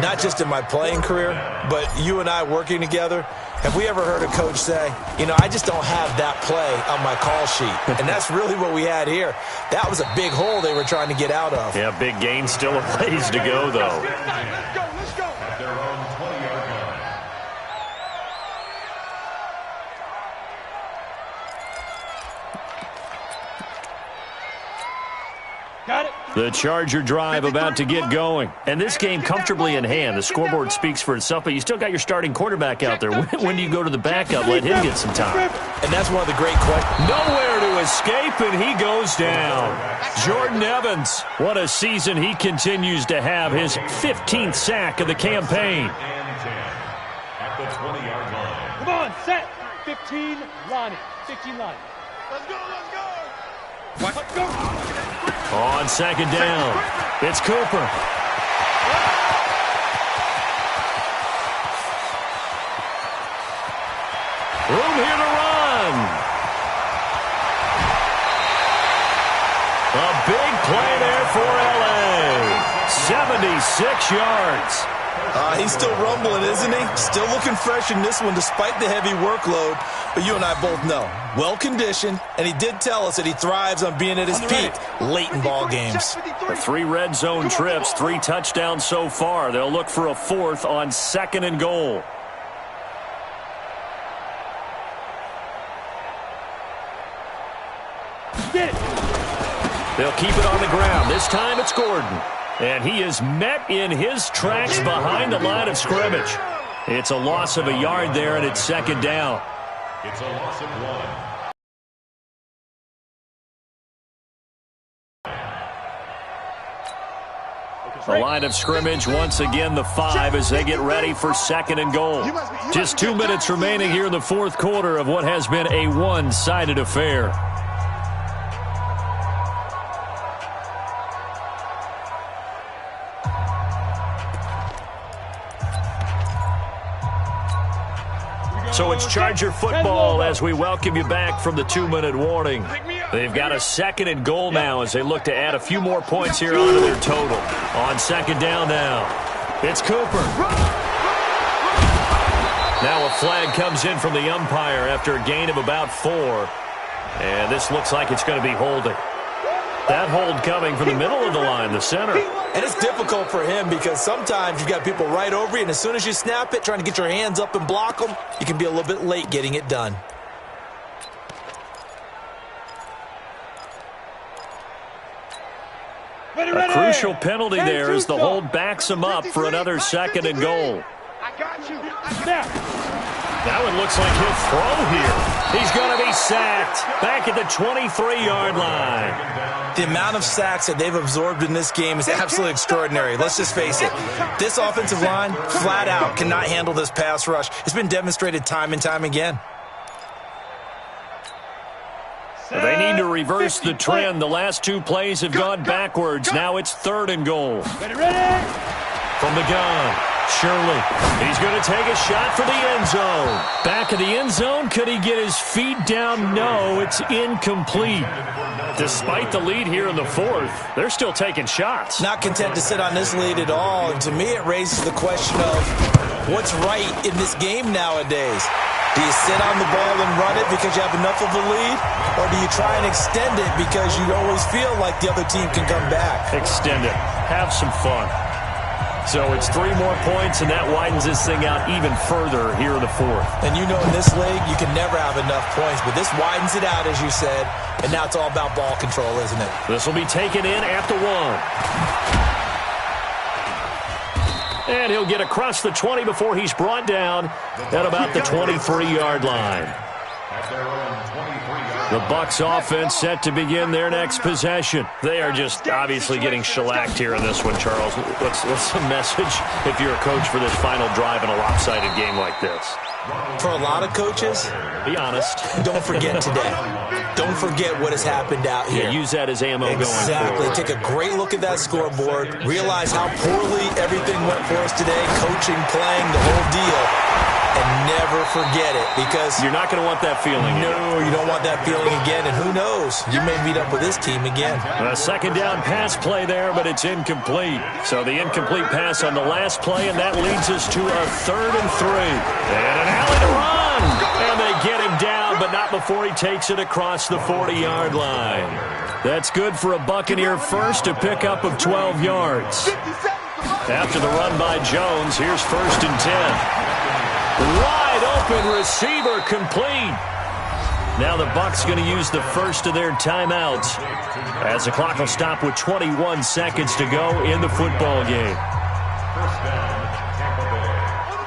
not just in my playing career, but you and I working together, have we ever heard a coach say, you know, I just don't have that play on my call sheet. And that's really what we had here. That was a big hole they were trying to get out of. Yeah, big gain, still a ways to go, though. Let's go. At their own 20-yard line. Got it. The Charger drive about to get going. And this game comfortably in hand. The scoreboard speaks for itself, but you still got your starting quarterback out there. When do you go to the backup? Let him get some time. And that's one of the great questions. Nowhere to escape, and he goes down. Jordan Evans, what a season he continues to have. His 15th sack of the campaign. And 10 at the 20-yard line. Come on, set. 15, line it. 15 line. Let's go. Let's go. On second down, it's Cooper. Room here to run. A big play there for L.A. 76 yards. He's still rumbling, isn't he? Still looking fresh in this one despite the heavy workload. But you and I both know, well-conditioned, and he did tell us that he thrives on being at his peak late in ball games. The 3 red zone trips, 3 touchdowns so far. They'll look for a 4th on second and goal. Get it. They'll keep it on the ground. This time it's Gordon. And he is met in his tracks behind the line of scrimmage. It's a loss of a yard there, and it's second down. It's a loss of 1. The line of scrimmage, once again, the 5 as they get ready for second and goal. Just 2 minutes remaining here in the fourth quarter of what has been a one-sided affair. So it's Charger football as we welcome you back from the 2-minute warning. They've got a second and goal now as they look to add a few more points here onto their total. On second down now, it's Cooper. Now a flag comes in from the umpire after a gain of about 4. And this looks like it's going to be holding. That hold coming from the middle of the line, the center. And it's difficult for him because sometimes you've got people right over you, and as soon as you snap it, trying to get your hands up and block them, you can be a little bit late getting it done. A crucial penalty there as the hold backs him up for another second and goal. I got you. That one looks like he'll throw here. He's going to be sacked back at the 23-yard line. The amount of sacks that they've absorbed in this game is absolutely extraordinary. Let's just face it. This offensive line, flat out, cannot handle this pass rush. It's been demonstrated time and time again. They need to reverse the trend. The last 2 plays have gone backwards. Now it's third and goal. Ready. From the gun, Shirley. He's going to take a shot for the end zone. Back of the end zone. Could he get his feet down? No, it's incomplete. Despite the lead here in the fourth, they're still taking shots. Not content to sit on this lead at all. And to me, it raises the question of what's right in this game nowadays. Do you sit on the ball and run it because you have enough of a lead? Or do you try and extend it because you always feel like the other team can come back? Extend it. Have some fun. So it's 3 more points, and that widens this thing out even further here in the fourth. And you know in this league, you can never have enough points, but this widens it out, as you said, and now it's all about ball control, isn't it? This will be taken in at the 1. And he'll get across the 20 before he's brought down at about the 23-yard line. At their own 23-yard The Bucs offense set to begin their next possession. They are just obviously getting shellacked here in this one, Charles. What's the message if you're a coach for this final drive in a lopsided game like this? For a lot of coaches, be honest. Don't forget today. Don't forget what has happened out here. Yeah, use that as ammo going forward. Exactly. Take a great look at that scoreboard. Realize how poorly everything went for us today. Coaching, playing, the whole deal. And never forget it, because you're not going to want that feeling again. No, you don't want that feeling again, and who knows? You may meet up with this team again. A second down pass play there, but it's incomplete. So the incomplete pass on the last play, and that leads us to a 3rd and 3. And an alley to run. And they get him down, but not before he takes it across the 40-yard line. That's good for a Buccaneer first, a pickup of 12 yards. After the run by Jones, here's 1st and 10. Wide open receiver complete. Now the Bucs going to use the first of their timeouts as the clock will stop with 21 seconds to go in the football game.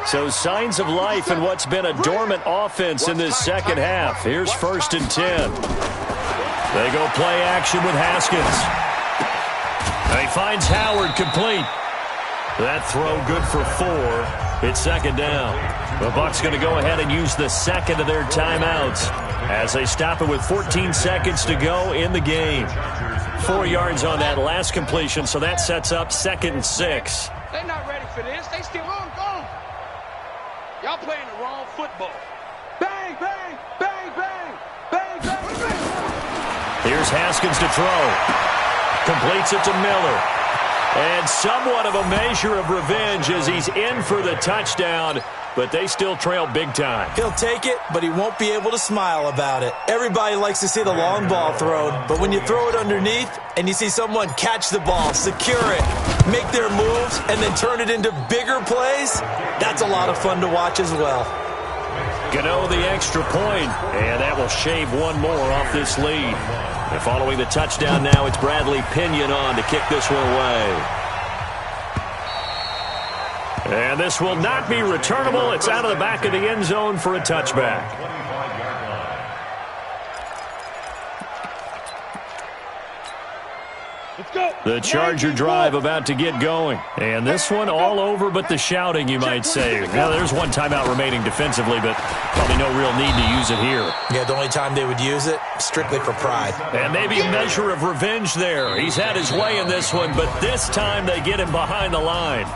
So signs of life in what's been a dormant offense in this second half. Here's 1st and 10. They go play action with Haskins. He finds Howard complete. That throw good for 4. It's 2nd down. The Bucs going to go ahead and use the second of their timeouts as they stop it with 14 seconds to go in the game. 4 yards on that last completion, so that sets up 2nd and 6. They're not ready for this. They still on. Go. Y'all playing the wrong football. Bang, bang, bang, bang, bang, bang, bang. Here's Haskins to throw. Completes it to Miller. And somewhat of a measure of revenge as he's in for the touchdown, but they still trail big time. He'll take it, but he won't be able to smile about it. Everybody likes to see the long ball thrown, but when you throw it underneath and you see someone catch the ball, secure it, make their moves, and then turn it into bigger plays, that's a lot of fun to watch as well. Gano the extra point, and that will shave one more off this lead. And following the touchdown now, it's Bradley Pinion on to kick this one away. And this will not be returnable. It's out of the back of the end zone for a touchback. The Charger drive about to get going. And this one all over but the shouting, you might say. Now, there's one timeout remaining defensively, but probably no real need to use it here. Yeah, the only time they would use it, strictly for pride. And maybe a measure of revenge there. He's had his way in this one, but this time they get him behind the line.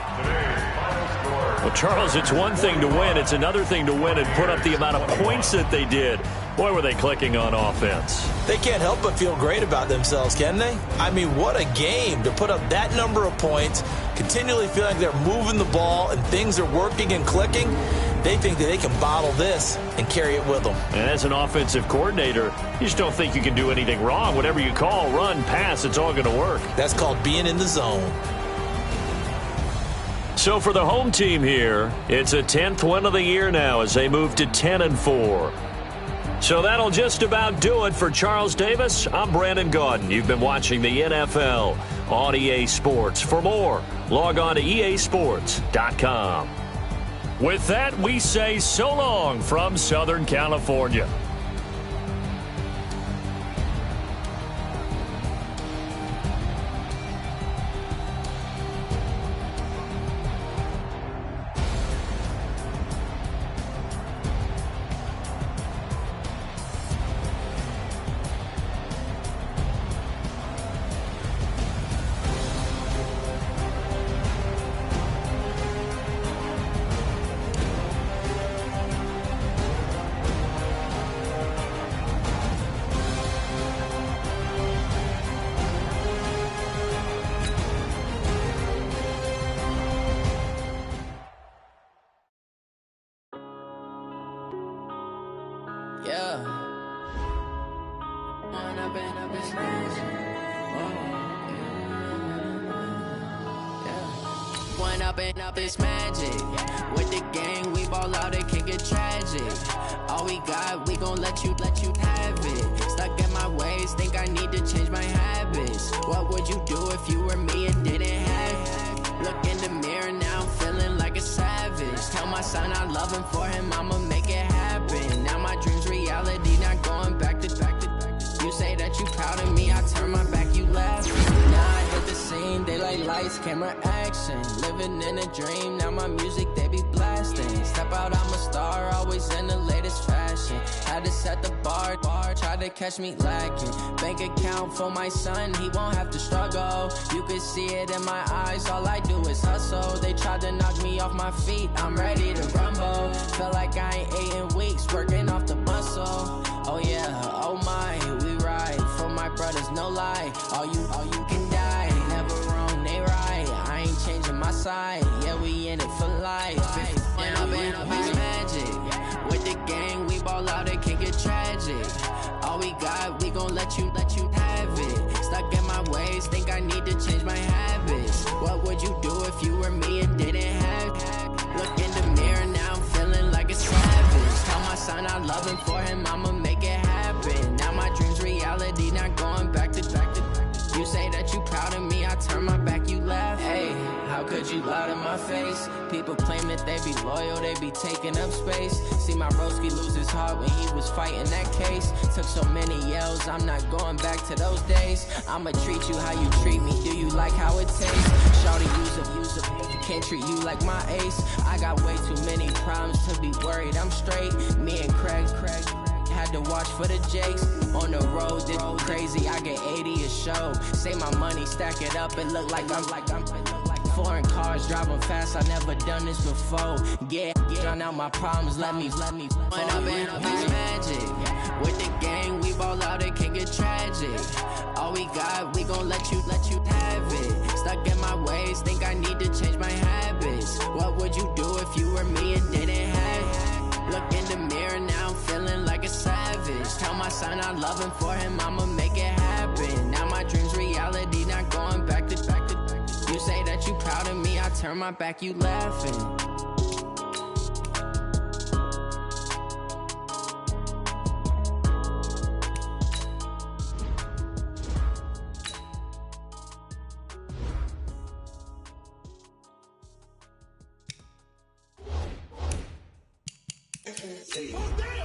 Well, Charles, it's one thing to win. It's another thing to win and put up the amount of points that they did. Boy, were they clicking on offense. They can't help but feel great about themselves, can they? I mean, what a game to put up that number of points, continually feeling like they're moving the ball and things are working and clicking. They think that they can bottle this and carry it with them. And as an offensive coordinator, you just don't think you can do anything wrong. Whatever you call, run, pass, it's all going to work. That's called being in the zone. So for the home team here, it's a 10th win of the year now as they move to 10-4. So that'll just about do it for Charles Davis. I'm Brandon Gaudin. You've been watching the NFL on EA Sports. For more, log on to easports.com. With that, we say so long from Southern California. Up this magic with the gang, we ball out, it can get tragic. All we got, we gon' let you have it. Stuck in my ways, think I need to change my habits. What would you do if you were me and didn't have it? Look in the mirror now, I'm feeling like a savage. Tell my son I love him, for him I'ma make it happen. Now my dreams reality. camera action. Living in a dream, now my music they be blasting. Step out, I'm a star, always in the latest fashion. Had to set the bar, try to catch me lacking. Bank account for my son, he won't have to struggle. You can see it in my eyes, all I do is hustle. They tried to knock me off my feet, I'm ready to rumble. Felt like I ain't ate in weeks, working off the muscle. Oh yeah, oh my, we ride for my brothers, no lie. All you can die, never wrong, they right. I ain't changing my side, yeah, we in it for life. And I've been magic. With the gang, we ball out, it can get tragic. All we got, we gon' let you have it. Stuck in my ways, think I need to change my habits. What would you do if you were me and didn't have it? Look in the mirror, now I'm feeling like a savage. Tell my son I love him, for him I'ma make it happen. Now my dream's reality, not going back to. You say that you proud of me, I turn my back, you laugh. Hey, how could you lie to my face? People claim that they be loyal, they be taking up space. See my broski lose his heart when he was fighting that case. Took so many yells, I'm not going back to those days. I'ma treat you how you treat me, do you like how it tastes? Shawty, use a, can't treat you like my ace. I got way too many problems to be worried, I'm straight. Me and Craig had to watch for the Jakes. On the road, did crazy, I get 80 a show. Say my money, stack it up, it look like I'm foreign cars, driving fast, I never done this before. Yeah, drown out my problems, let me When I've been magic. With the gang, we ball out, it can get tragic. All we got, we gon' let you have it. Stuck in my ways, think I need to change my habits. What would you do if you were me and didn't have it? Look in the mirror, now I'm feeling like a savage. Tell my son I love him, for him I'ma make it happen. Now my dream's reality, not going back to. You say that you proud of me, I turn my back, you laughing. Who's that?